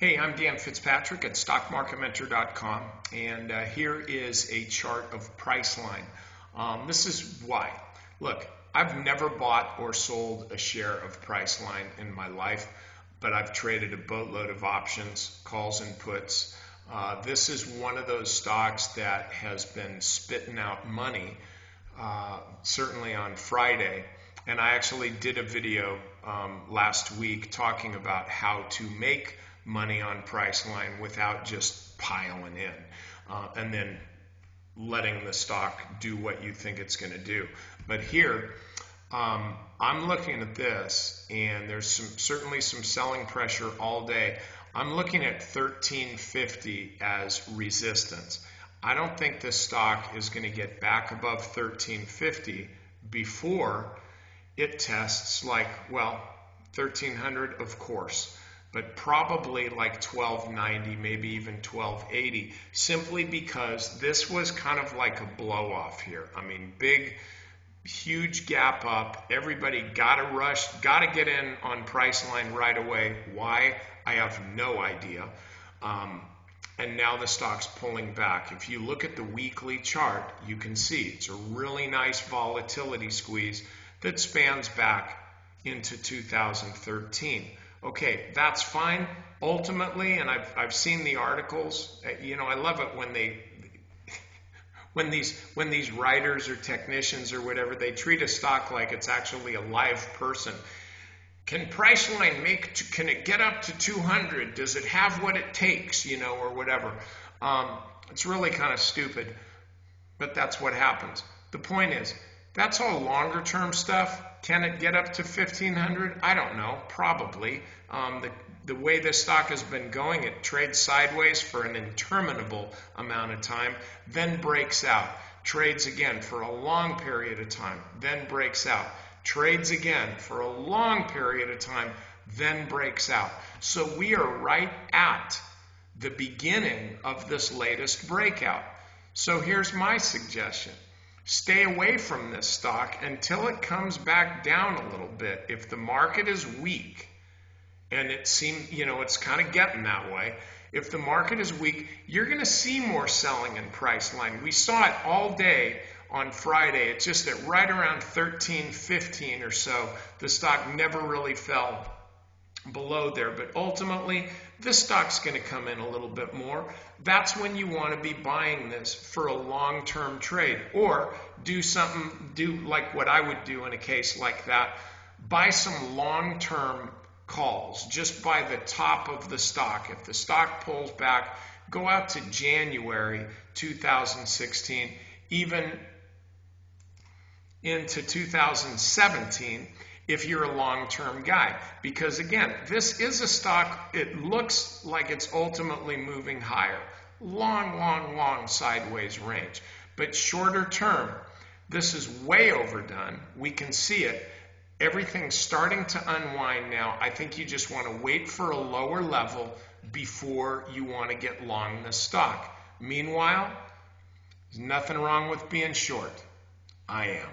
Hey, I'm Dan Fitzpatrick at stockmarketmentor.com, and here is a chart of Priceline. This is why. Look, I've never bought or sold a share of Priceline in my life, but I've traded a boatload of options, calls, and puts. This is one of those stocks that has been spitting out money, certainly on Friday. And I actually did a video last week talking about how to make money on Priceline without just piling in and then letting the stock do what you think it's going to do. But here, I'm looking at this, and there's certainly some selling pressure all day. I'm looking at 1350 as resistance. I don't think this stock is going to get back above 1350 before it tests like, well, 1300, of course, but probably like 1290, maybe even 1280, simply because this was kind of like a blow off here. I mean, big, huge gap up. Everybody got to rush, got to get in on Priceline right away. Why? I have no idea. And now the stock's pulling back. If you look at the weekly chart, you can see it's a really nice volatility squeeze that spans back into 2013. Okay, that's fine. Ultimately, and I've seen the articles. You know, I love it when these writers or technicians or whatever, they treat a stock like it's actually a live person. Can Priceline can it get up to 200? Does it have what it takes, you know, or whatever? It's really kind of stupid, but that's what happens. The point is, that's all longer term stuff. Can it get up to 1500? I don't know, probably. The way this stock has been going, it trades sideways for an interminable amount of time, then breaks out, trades again for a long period of time, then breaks out, trades again for a long period of time, then breaks out. So we are right at the beginning of this latest breakout. So here's my suggestion. Stay away from this stock until it comes back down a little bit. If the market is weak, and it seems, you know, it's kind of getting that way, if the market is weak, you're going to see more selling in Priceline. We saw it all day on Friday. It's just that right around 13.15 or so, the stock never really fell below there. But ultimately, this stock's going to come in a little bit more. That's when you want to be buying this for a long-term trade, or do like what I would do in a case like that. Buy some long-term calls. Just buy the top of the stock. If the stock pulls back, go out to January 2016, even into 2017, if you're a long-term guy. Because again, this is a stock, it looks like it's ultimately moving higher. Long sideways range. But shorter term, this is way overdone. We can see it. Everything's starting to unwind now. I think you just want to wait for a lower level before you want to get long this stock. Meanwhile, there's nothing wrong with being short. I am.